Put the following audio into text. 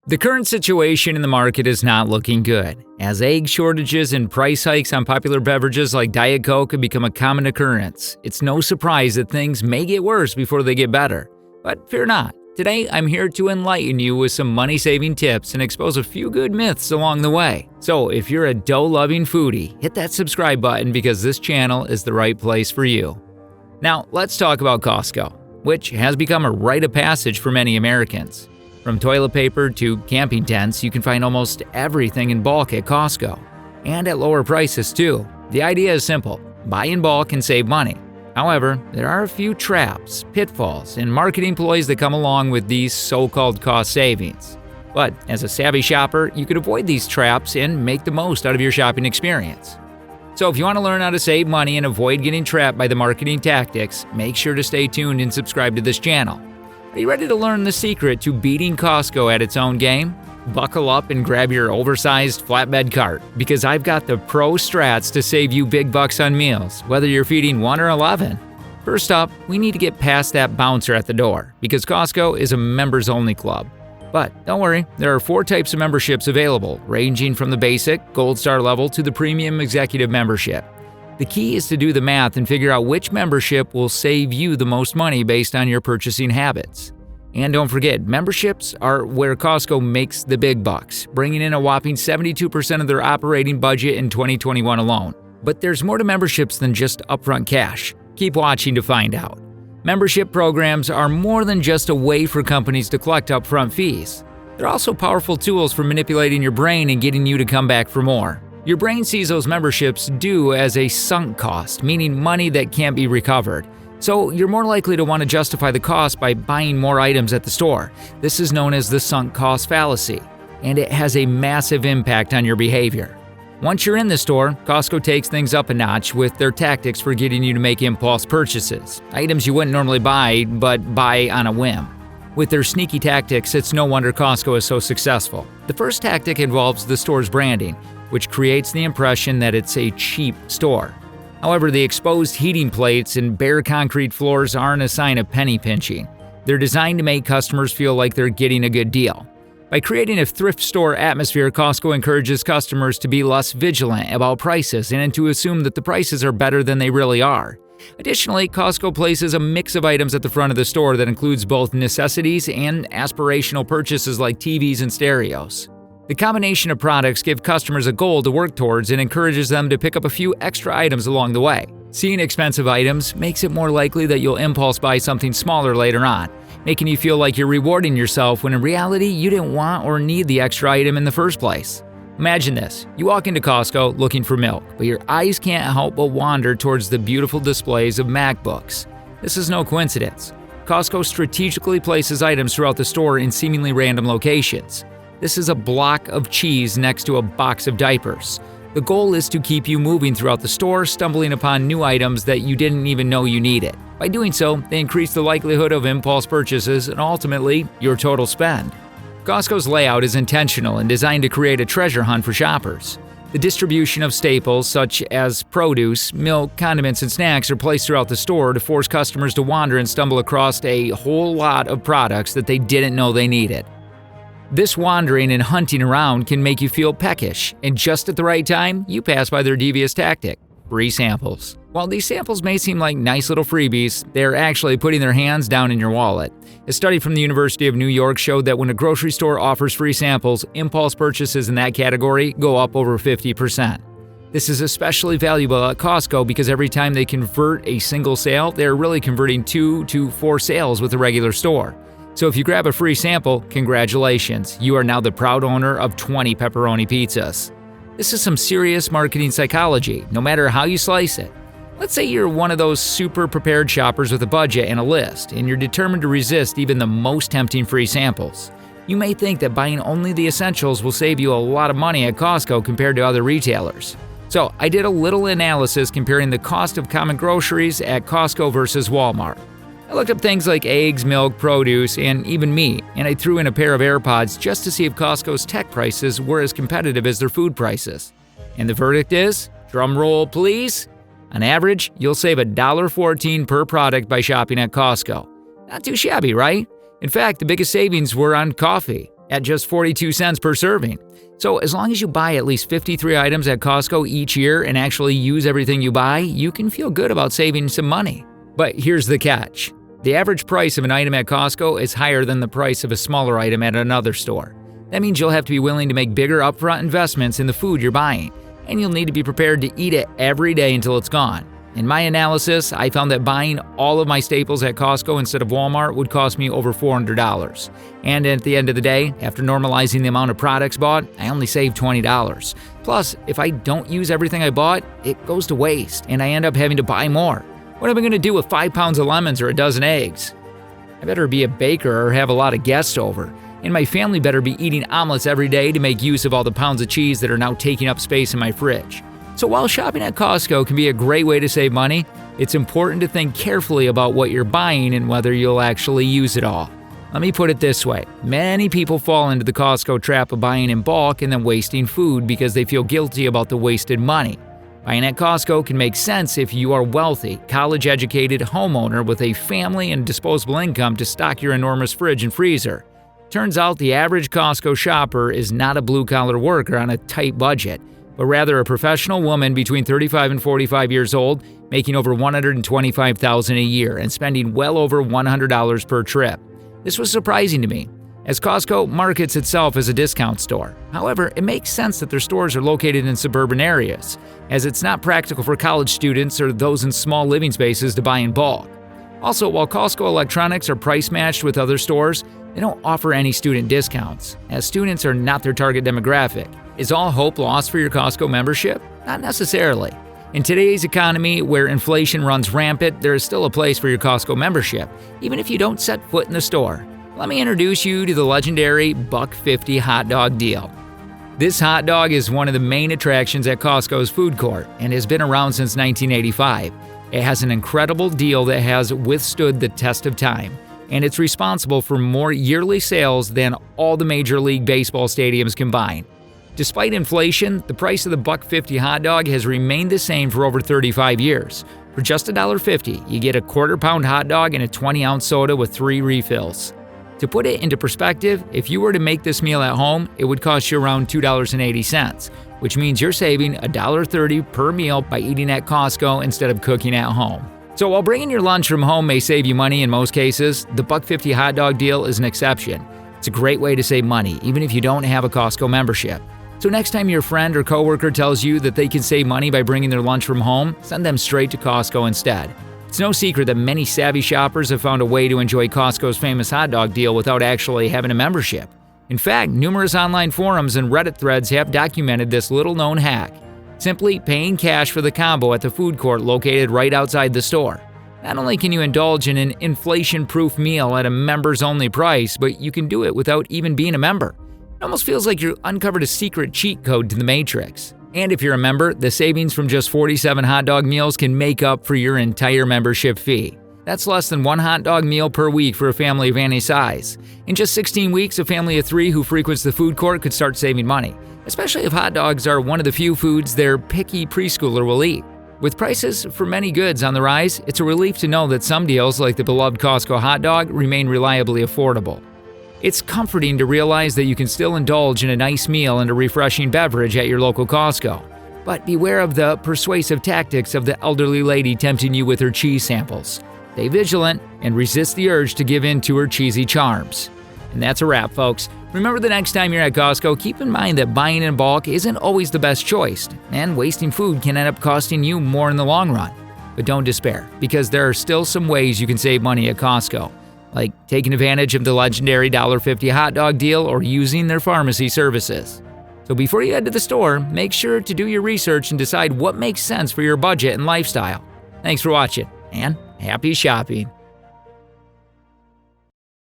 The current situation in the market is not looking good, as egg shortages and price hikes on popular beverages like Diet Coke have become a common occurrence. It's no surprise that things may get worse before they get better. But fear not. Today, I'm here to enlighten you with some money-saving tips and expose a few good myths along the way. So if you're a dough-loving foodie, hit that subscribe button because this channel is the right place for you. Now, let's talk about CostCo, which has become a rite of passage for many Americans. From toilet paper to camping tents, you can find almost everything in bulk at CostCo, and at lower prices too. The idea is simple: buy in bulk and save money. However, there are a few traps, pitfalls, and marketing ploys that come along with these so-called cost savings. But as a savvy shopper, you can avoid these traps and make the most out of your shopping experience. So if you want to learn how to save money and avoid getting trapped by the marketing tactics, make sure to stay tuned and subscribe to this channel. Are you ready to learn the secret to beating CostCo at its own game? Buckle up and grab your oversized flatbed cart, because I've got the pro strats to save you big bucks on meals, whether you're feeding 1 or 11. First up, we need to get past that bouncer at the door, because CostCo is a members-only club. But don't worry, there are 4 types of memberships available, ranging from the basic, Gold Star level to the premium executive membership. The key is to do the math and figure out which membership will save you the most money based on your purchasing habits. And don't forget, memberships are where CostCo makes the big bucks, bringing in a whopping 72% of their operating budget in 2021 alone. But there's more to memberships than just upfront cash. Keep watching to find out. Membership programs are more than just a way for companies to collect upfront fees. They're also powerful tools for manipulating your brain and getting you to come back for more. Your brain sees those memberships due as a sunk cost, meaning money that can't be recovered. So you're more likely to want to justify the cost by buying more items at the store. This is known as the sunk cost fallacy, and it has a massive impact on your behavior. Once you're in the store, CostCo takes things up a notch with their tactics for getting you to make impulse purchases, items you wouldn't normally buy, but buy on a whim. With their sneaky tactics, it's no wonder CostCo is so successful. The first tactic involves the store's branding, which creates the impression that it's a cheap store. However, the exposed heating plates and bare concrete floors aren't a sign of penny pinching. They're designed to make customers feel like they're getting a good deal. By creating a thrift store atmosphere, CostCo encourages customers to be less vigilant about prices and to assume that the prices are better than they really are. Additionally, CostCo places a mix of items at the front of the store that includes both necessities and aspirational purchases like TVs and stereos. The combination of products give customers a goal to work towards and encourages them to pick up a few extra items along the way. Seeing expensive items makes it more likely that you'll impulse buy something smaller later on, making you feel like you're rewarding yourself when in reality you didn't want or need the extra item in the first place. Imagine this: you walk into CostCo looking for milk, but your eyes can't help but wander towards the beautiful displays of MacBooks. This is no coincidence. CostCo strategically places items throughout the store in seemingly random locations. This is a block of cheese next to a box of diapers. The goal is to keep you moving throughout the store, stumbling upon new items that you didn't even know you needed. By doing so, they increase the likelihood of impulse purchases and ultimately your total spend. CostCo's layout is intentional and designed to create a treasure hunt for shoppers. The distribution of staples such as produce, milk, condiments, and snacks are placed throughout the store to force customers to wander and stumble across a whole lot of products that they didn't know they needed. This wandering and hunting around can make you feel peckish, and just at the right time, you pass by their devious tactic: free samples. While these samples may seem like nice little freebies, they're actually putting their hands down in your wallet. A study from the University of New York showed that when a grocery store offers free samples, impulse purchases in that category go up over 50%. This is especially valuable at CostCo because every time they convert a single sale, they're really converting 2 to 4 sales with a regular store. So if you grab a free sample, congratulations, you are now the proud owner of 20 pepperoni pizzas. This is some serious marketing psychology, no matter how you slice it. Let's say you're one of those super prepared shoppers with a budget and a list, and you're determined to resist even the most tempting free samples. You may think that buying only the essentials will save you a lot of money at CostCo compared to other retailers. So I did a little analysis comparing the cost of common groceries at CostCo versus Walmart. I looked up things like eggs, milk, produce, and even meat, and I threw in a pair of AirPods just to see if Costco's tech prices were as competitive as their food prices. And the verdict is, drum roll please, on average, you'll save $1.14 per product by shopping at CostCo. Not too shabby, right? In fact, the biggest savings were on coffee. at just 42 cents per serving. So as long as you buy at least 53 items at Costco each year and actually use everything you buy, you can feel good about saving some money. But here's the catch. The average price of an item at Costco is higher than the price of a smaller item at another store. That means you'll have to be willing to make bigger upfront investments in the food you're buying, and you'll need to be prepared to eat it every day until it's gone. In my analysis, I found that buying all of my staples at Costco instead of Walmart would cost me over $400. And at the end of the day, after normalizing the amount of products bought, I only saved $20. Plus, if I don't use everything I bought, it goes to waste, and I end up having to buy more. What am I going to do with 5 pounds of lemons or a dozen eggs? I better be a baker or have a lot of guests over. And my family better be eating omelets every day to make use of all the pounds of cheese that are now taking up space in my fridge. So while shopping at Costco can be a great way to save money, it's important to think carefully about what you're buying and whether you'll actually use it all. Let me put it this way. Many people fall into the Costco trap of buying in bulk and then wasting food because they feel guilty about the wasted money. Buying at Costco can make sense if you are wealthy, college-educated homeowner with a family and disposable income to stock your enormous fridge and freezer. Turns out the average Costco shopper is not a blue-collar worker on a tight budget, but rather a professional woman between 35 and 45 years old, making over $125,000 a year and spending well over $100 per trip. This was surprising to me, as Costco markets itself as a discount store. However, it makes sense that their stores are located in suburban areas, as it's not practical for college students or those in small living spaces to buy in bulk. Also, while Costco electronics are price matched with other stores, they don't offer any student discounts, as students are not their target demographic. Is all hope lost for your Costco membership? Not necessarily. In today's economy, where inflation runs rampant, there is still a place for your Costco membership, even if you don't set foot in the store. Let me introduce you to the legendary $1.50 hot dog deal. This hot dog is one of the main attractions at Costco's food court and has been around since 1985. It has an incredible deal that has withstood the test of time, and it's responsible for more yearly sales than all the Major League Baseball stadiums combined. Despite inflation, the price of the $1.50 hot dog has remained the same for over 35 years. For just $1.50, you get a quarter-pound hot dog and a 20-ounce soda with 3 refills. To put it into perspective, if you were to make this meal at home, it would cost you around $2.80, which means you're saving $1.30 per meal by eating at Costco instead of cooking at home. So while bringing your lunch from home may save you money in most cases, the $1.50 hot dog deal is an exception. It's a great way to save money, even if you don't have a Costco membership. So next time your friend or coworker tells you that they can save money by bringing their lunch from home, send them straight to Costco instead. It's no secret that many savvy shoppers have found a way to enjoy Costco's famous hot dog deal without actually having a membership. In fact, numerous online forums and Reddit threads have documented this little-known hack: simply paying cash for the combo at the food court located right outside the store. Not only can you indulge in an inflation-proof meal at a members-only price, but you can do it without even being a member. It almost feels like you uncovered a secret cheat code to the Matrix. And if you're a member, the savings from just 47 hot dog meals can make up for your entire membership fee. That's less than 1 hot dog meal per week for a family of any size. In just 16 weeks, a family of 3 who frequents the food court could start saving money, especially if hot dogs are one of the few foods their picky preschooler will eat. With prices for many goods on the rise, it's a relief to know that some deals, like the beloved Costco hot dog, remain reliably affordable. It's comforting to realize that you can still indulge in a nice meal and a refreshing beverage at your local Costco. But beware of the persuasive tactics of the elderly lady tempting you with her cheese samples. Stay vigilant and resist the urge to give in to her cheesy charms. And that's a wrap, folks. Remember, the next time you're at Costco, keep in mind that buying in bulk isn't always the best choice, and wasting food can end up costing you more in the long run. But don't despair, because there are still some ways you can save money at Costco, like taking advantage of the legendary $1.50 hot dog deal or using their pharmacy services. So before you head to the store, make sure to do your research and decide what makes sense for your budget and lifestyle. Thanks for watching, and happy shopping.